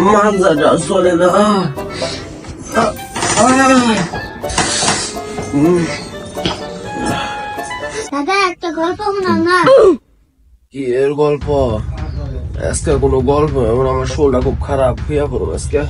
মানজাটা চলে না। দাদা একটা গল্প শোনাও না। কি এর গল্প? আজকে কোনো গল্প এমন আমার শরীরটা খুব খারাপ হইয়া পড়ো আজকে।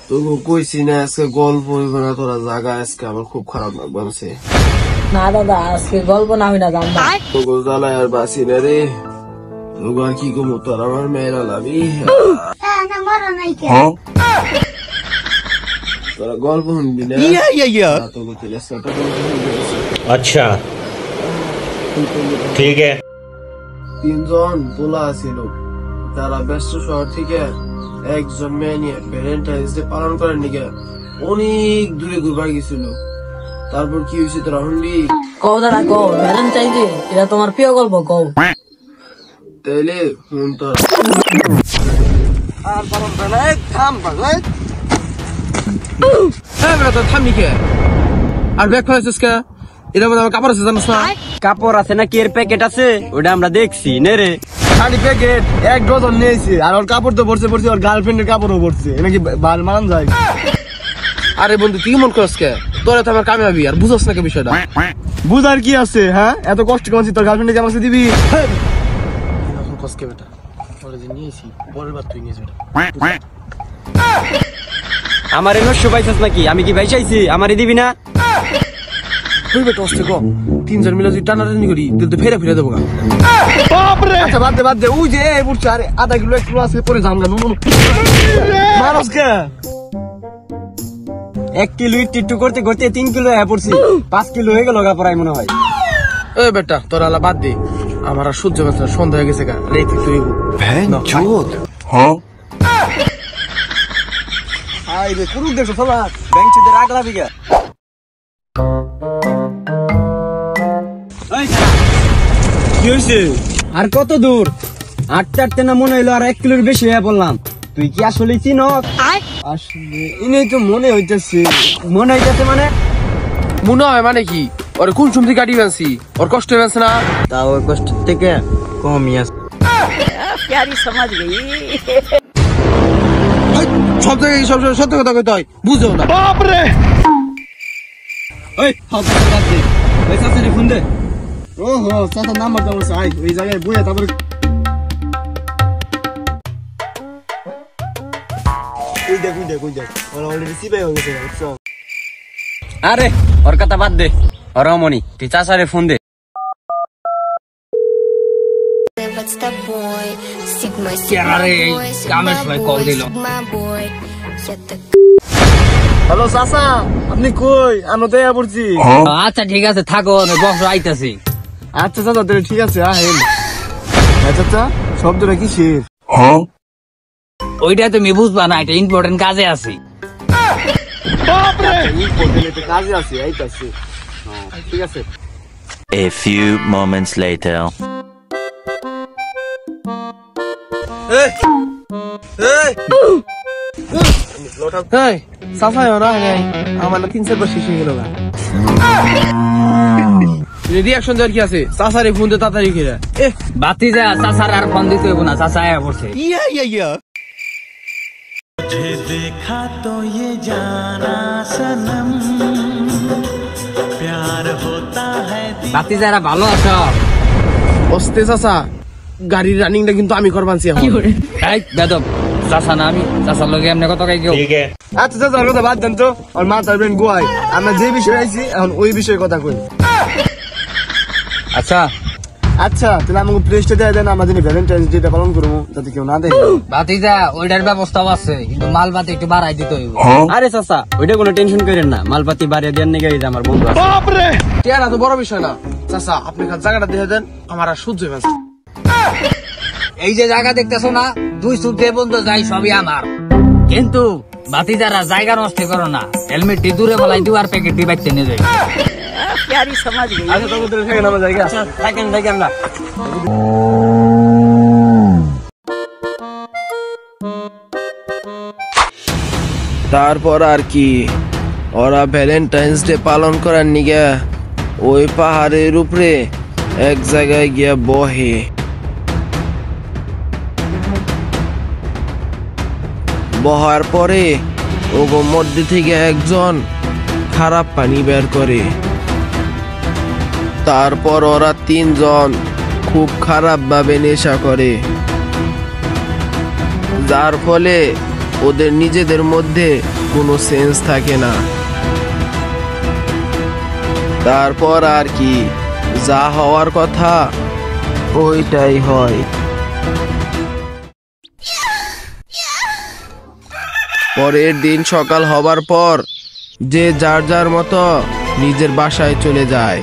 তোকে কইছি না আজকে গল্প হইবে না, তোরা জায়গা আজকে আমার খুব খারাপ লাগছে। না দাদা আজকে গল্প না হই না জানবা। তোকে জ্বালায় আর বাঁচি না রে। তোকে আর কি কমু, তোর আমার মেয়েরা লাভি। না মরো নাই কে? তোরা গল্প শুনবি না? তোকে চলে अच्छा ठीक है। তিনজন পোলা ছিল, তারা ব্যস্ত শহর থেকে একজন মেয়ে নিয়ে ভ্যালেন্টাইন্স ডে পালন করার নিকে অনেক দূরে ঘুরবার গেছিল। তারপর কি হয়েছে তোরা শুনবি? কও দাদা কও, ভ্যালেন্টাইন ডে এটা তোমার প্রিয় গল্প কও। তাইলে শুন তোর। থামনি কে আর ব্যাগ ফেলাইছিস কে? এটা মধ্যে আমার কাপড় আছে জানিস না? কাপড় আছে না কি এর প্যাকেট আছে ওটা আমরা দেখছি নে রে। খালি প্যাকেট এক ডজন নিয়েছি, আর ওর কাপড় তো পড়ছে পড়ছে, ওর গার্লফ্রেন্ডের কাপড়ও পড়ছে। এটা কি বাল মান যায়? আরে বন্ধু তুই মন করস কে? তোরা তো আমার কামিয়াবি, আর বুঝস না কে বিষয়টা? বুঝার কি আছে? হ্যাঁ এত কষ্ট করছি, তোর গার্লফ্রেন্ডকে আমাকে দিবি? কসকে বেটা ওরে যে নিয়েছি, পরের বার তুই নিয়ে যাবি। আমার এ নষ্ট পাইছস নাকি? আমি কি ভাইসাইছি? আমারে দিবি না? তুই বেটা অস্তে কম, তিনজন মিলে যদি টানাটানি করি তাহলে তো ফেরে ফেরে দেবো। আচ্ছা বাদ দে, ওই যে বুঝছে, আরে আধা কিলো 1 কিলো আছে পরে জানগা নুন মানুষ কে? 1 কিলো একটু করতে করতে 3 কিলো হয়ে পড়ছি, 5 কিলো হয়ে গেল গাপড়াই মনে হয়। এ বেটা তোর আলা বাদ দে, আমার আর সহ্য হচ্ছে না, সন্ধ্যা হয়ে গেছে গা। রেখে তুই হ্যাঁ আই রে কুরুক দেখো সবা ব্যাংক চুদের আগলা বিঘা। কি হয়েছে? আর কত দূর? আটতে না মনে হইলো আর 1 কিলোর বেশি হয়ে পড়লাম। তুই কি আসলে চিনস? আসলে ইনেই তো মনে হইতেছে। মনে হইতেছে মানে? মনে হয় মানে কি? ওর কোন সুমতি কাটি বানছি, ওর কষ্ট হয়েছে না? তা ওই কষ্ট থেকে কমই আছে। প্যারি সমাজ গই। সব জায়গায় সব সত্য কথা কইতে হয়, বুঝো না? বাপরে ওই হালকা বাদ দে, ওই সাথে ফোন দে। ওহো সাথে নাম্বার দাও সাই, ওই জায়গায় বইয়া তারপর কই দেখ ওরা অলরেডি সিপাই হয়ে গেছে। বুঝছো? আরে ওর কথা বাদ দে, ওর রমণী তুই চাচারে ফোন দে। হ্যালো চাচা, আপনি কই? আমরা তো পড়ছি। আচ্ছা ঠিক আছে থাকো, বক্স আইতাছি। আচ্ছা চাচা তাহলে ঠিক আছে আহেন। চাচা শব্দটা কিসের? ওইটা তুমি বুঝবা না, এটা ইম্পর্টেন্ট কাজে আছে। কাজে আছে আইতাছি। ঠিক আছে। A few moments later. Reaction দেওয়ার কি আছে? চাচারে ফোন দিয়ে তাড়াতাড়ি করে। বাতি যা চাচার আর ফোন দিতে হইব না, চাচা আয়া পড়ছে। देखा तो ये जाना सनम प्यार होता है। বাতি যারা ভালো আছো? অস্তে চাচা, গাড়ির রানিংটা কিন্তু আমি করবানছি এখন। এই বেদব, চাচা না আমি, চাচার লগে এমনি কত কাই কেউ। ठीक है। আচ্ছা চাচা কথা বাদ দেন তো, আর মা তার ব্রেন গোয়াই। আমরা যে বিষয়ে আইছি এখন ওই বিষয়ে কথা কই। আচ্ছা আচ্ছা তাহলে আমাকে প্লেসটা দিয়ে দেন, আমরা যিনি ভ্যালেন্টাইন্স ডেটা পালন করবো যাতে কেউ না দেখে। বাতি যা ওইটার ব্যবস্থাও আছে, কিন্তু মাল বাতি একটু বাড়াই দিতে হইব। আরে চাচা ওইটা কোনো টেনশন করেন না, মালপাতি বাড়িয়ে দেন নাকি এই যে আমার বন্ধু আছে। টিয়ারা তো বড় বিষয় না চাচা, আপনি খালি জায়গাটা দিয়ে দেন, আমার আর সহ্য হয়েছে। এই যে জায়গা দেখতেছো না, 2 সুতে বন্ধ যাই সবই আমার, কিন্তু বাতি যারা জায়গা নষ্ট করো না, হেলমেটটি দূরে বলাই দিও আর প্যাকেটটি বাইতে নিয়ে যাই। আচ্ছা তবে থাকেন আমার জায়গা। থাকেন না। তারপর আর কি, ওরা ভ্যালেন্টাইন্স ডে পালন করার নিগে ওই পাহাড়ের উপরে এক জায়গায় গিয়া বহে। বহার পরে ওগো মধ্যে থেকে একজন খারাপ পানি বের করে। তারপর ওরা তিনজন খুব খারাপ ভাবে নেশা করে, যার ফলে ওদের নিজেদের মধ্যে কোনো সেন্স থাকে না। তারপর আর কি, যা হওয়ার কথা ওইটাই হয়। পরের দিন সকাল হবার পর যে যার যার মতো নিজের বাসায় চলে যায়।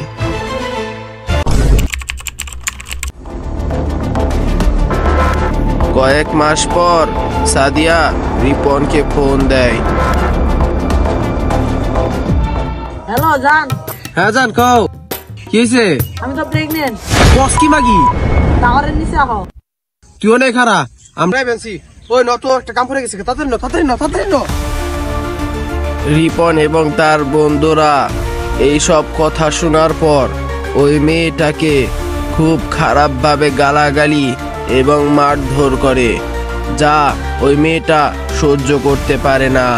কয়েক মাস পর সাদিয়া রিপনকে ফোন দেয়। হ্যালো জান, হ্যাঁ জান কও, কি হয়েছে? আমি তো প্রেগনেন্ট। বস কি মাগি? টাওয়ারের নিচে আহ। তুই অনেক খারা, আমরা বেনছি। ওই তো একটা কাম করে গেছে, তাড়াতাড়ি ন। রিপন এবং তার বন্ধুরা এই সব কথা শোনার পর ওই মেয়েটাকে খুব খারাপভাবে গালাগালি এবং মারধর করে, যা ওই মেয়েটা সহ্য করতে পারে না।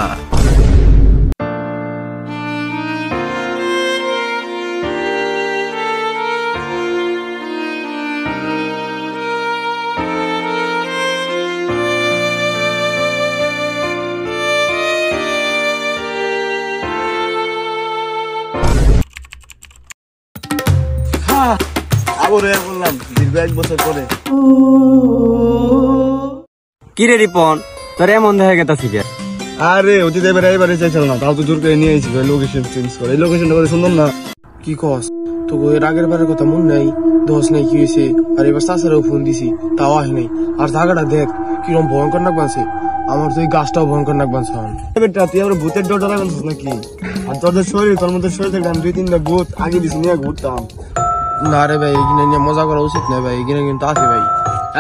বললাম দীর্ঘ 1 বছর পরে। কিরে রিপন, তোর এমন দেখা গেতাছি কে? আরে অতীত এবারে চাইছিল না, তাও তো জোর করে নিয়ে আইছি লোকেশন চেঞ্জ করে। এই লোকেশনটা বলে সুন্দর না? কি কস? তো এর আগের বারের কথা মন নাই, দোষ নাই, কি হয়েছে? আর এবার চাচারেও ফোন দিছি, তাও আসে নাই। আর জায়গাটা দেখ কিরকম ভয়ঙ্কর নাক বানছে, আমার তো এই গাছটাও ভয়ঙ্কর নাক বানছে। তুই আমরা ভূতের ডর লাগাচ্ছিস নাকি? আর তোদের শরীর, তোর মধ্যে শরীর থেকে 2-3টা ভূত আগে দিছি নিয়ে ঘুরতাম। না রে ভাই, এখানে নিয়ে মজা করা উচিত না ভাই, এখানে কিন্তু আছে ভাই।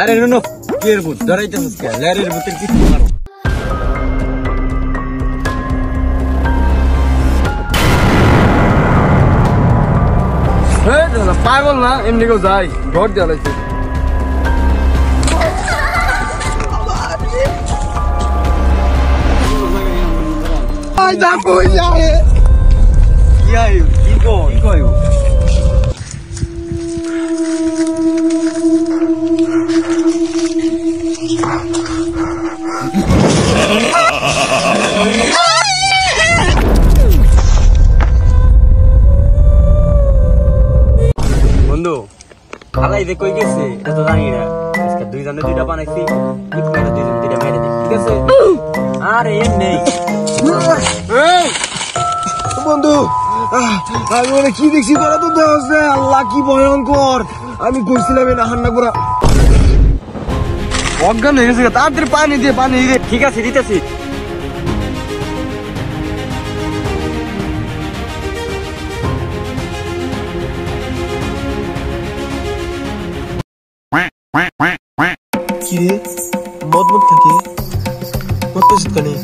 আরে নো কি এর ভূত ধরাইতেছিস কে? লেরের ভূতের কি মারো? পাগল না, এমনি কেউ যাই ঘর দেওয়া লাগছে। বন্ধু খালাই যে কই গেছে এটা তো জানি না। আজকে 2 জনে 2টা বানাইছি, কি করে 2 জন 2টা মেরে দিই, ঠিক আছে? আরে এমনি বন্ধু আমি মানে কি দেখছি তোরা তো দেখ, আল্লাহ কি ভয়ঙ্কর। আমি কইছিলাম না হান্না করা অজ্ঞান হয়ে গেছে, তাড়াতাড়ি পানি দিয়ে পানি দিয়ে। ঠিক আছে দিতেছি। কি রে মদ থাকে মদ পেছিস কানে?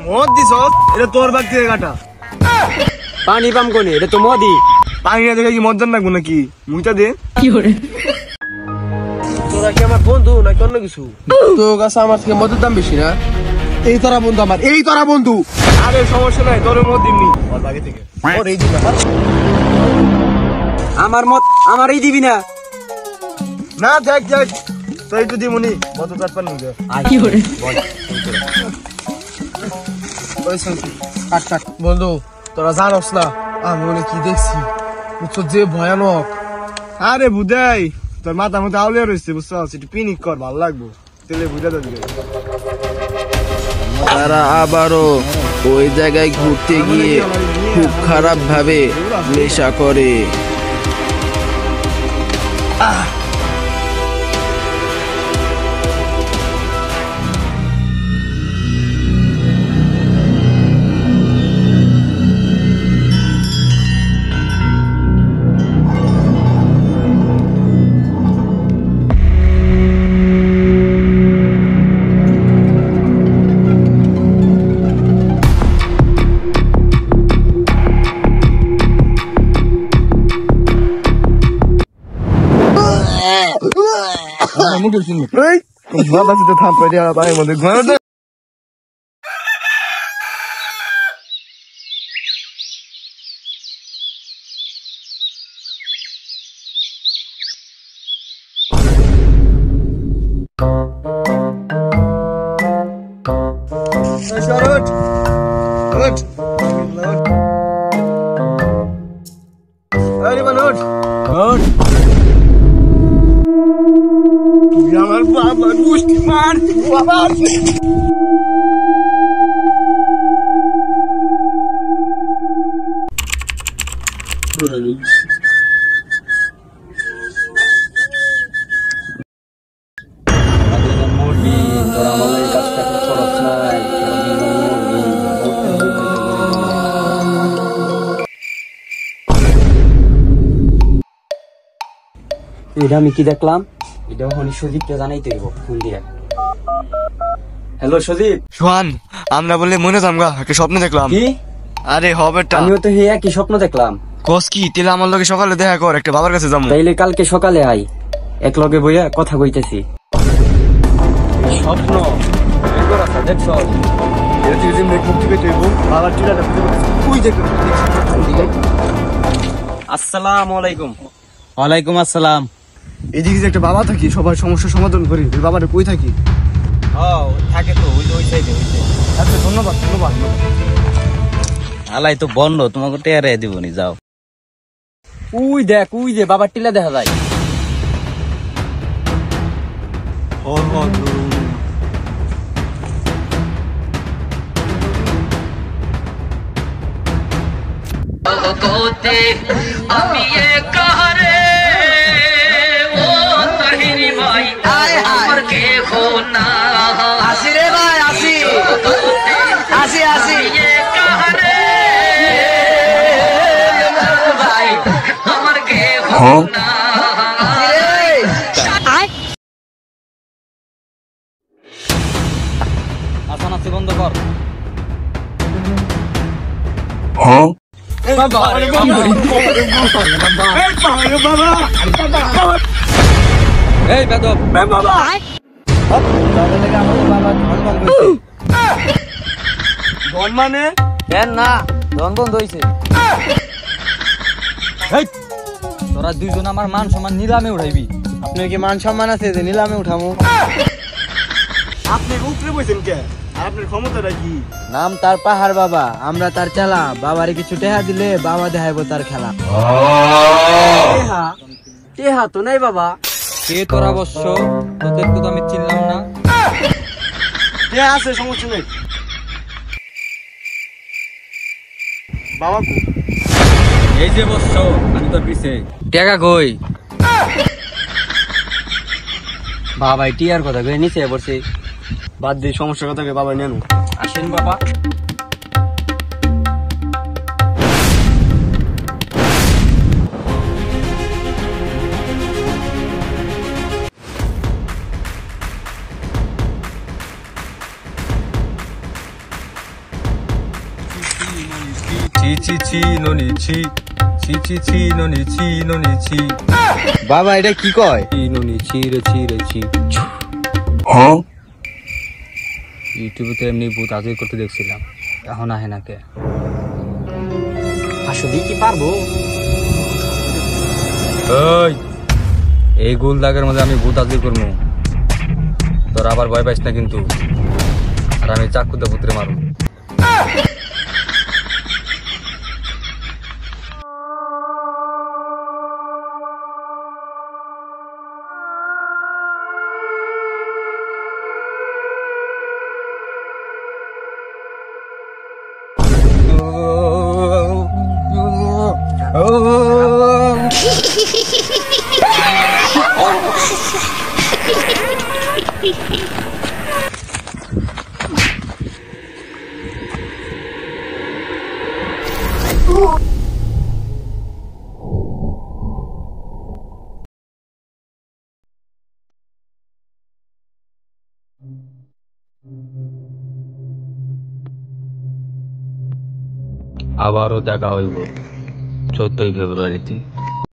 মদ দিস? এটা তোর বাগ থেকে কাটা। পানি পাম কোনে? এটা তো মদি। পানি না দেখে কি মদ জান লাগবো নাকি? মুইটা দে। তোরা কি আমার বন্ধু নাকি অন্য কিছু? তোর কাছে আমার থেকে মদের দাম বেশি না? এই তোরা বন্ধু আমার, এই তোরা বন্ধু। আরে সমস্যা নাই, তোর মদ দিমনি ওর বাগে থেকে। ওর এই দিন আমার মত আমারই দিবি না? না দেখ তুই তো দিমনি মদ কাট পানি দে। কি করে কাট বন্ধু, তোরা জানোস না আমি মনে কি দেখছি, বুঝছো যে ভয়ানক। আরে বুঝাই তোর মাথা মধ্যে আউলিয়া রয়েছে, বুঝছো? একটু পিকনিক কর, ভালো লাগবো। তেলে বুঝা দেবে। তারা আবারও ওই জায়গায় ঘুরতে গিয়ে খুব খারাপ ভাবে নেশা করে। মুখ গেছি এই বাবা সাথে থাম পড়ে বাড়ির মধ্যে ঘুমানো তো Charlotte! Good! Everyone, good! Good! তুই আমার বাবার মুষ্টি মার বাবা এটা আমি কি দেখলাম? এটা হনি সজীবকে জানাইতে হইব ফোন দিয়ে। হ্যালো সজীব। সোহান আমরা বলে মনে জামগা একটা স্বপ্ন দেখলাম কি? আরে হবেটা আমিও তো হে একই স্বপ্ন দেখলাম। কস কি তেলে আমার লগে সকালে দেখা কর একটা বাবার কাছে যাবো তাইলে কালকে সকালে আই, এক লগে বইয়া কথা কইতেছি। স্বপ্ন দেখছ? বাবার টিলাটা তুই দেখো আসসালামু আলাইকুম। ওয়ালাইকুম আসসালাম। এদিকে যে একটা বাবা থাকি সবার সমস্যার সমাধান করি ওই বাবাটা কই থাকি থাকে তো ওই সাইডে আচ্ছা ধন্যবাদ ধন্যবাদ আলাই তো বন্ধ, তোমাকে টেয়ারে দিবনি, যাও। উই দেখ, উই যে বাবার টিলা দেখা যায়। নাচানাচি বন্ধ কর। এই বেদব ধন মানে কেন না ধন বন্ধ হয়েছে। তোরা দুইজন আমার মান সম্মান নিলামে উঠাইবি। আপনার কি মান সম্মান আছে যে নিলামে উঠামো আপনি উপরে বসেন কে আর আপনার ক্ষমতাটা কি নাম তার পাহাড় বাবা, আমরা তার চালা। বাবারে কিছু টেহা দিলে বাবা দেখাইবো তার খেলা। টেহা তো নাই বাবা। কে তোরা অবশ্য, তোদেরকে তো আমি চিনলাম না। কে আছে সমস্যা নেই বাবা কো এই যে বস্য, আমি তোর পিছে। টাকা কই? বাবা টিয়ার কথা কই নিচে পড়ছে। বাদ দিয়ে সমস্যার কথা বাবা নেন আসেন বাবা। বাবা এটা কি কয়? ইউটিউবে তো এমনি ভূত আজই করতে দেখছিলাম, এখন আহে না কে? আসলে কি পারবো? এই গোল দাগের মধ্যে আমি ভূত আজই করবো, তোর আবার ভয় পাইস না কিন্তু। আর আমি চাকুতে ভূতরে মারব। আবারও দেখা হইব 14 ফেব্রুয়ারিতে।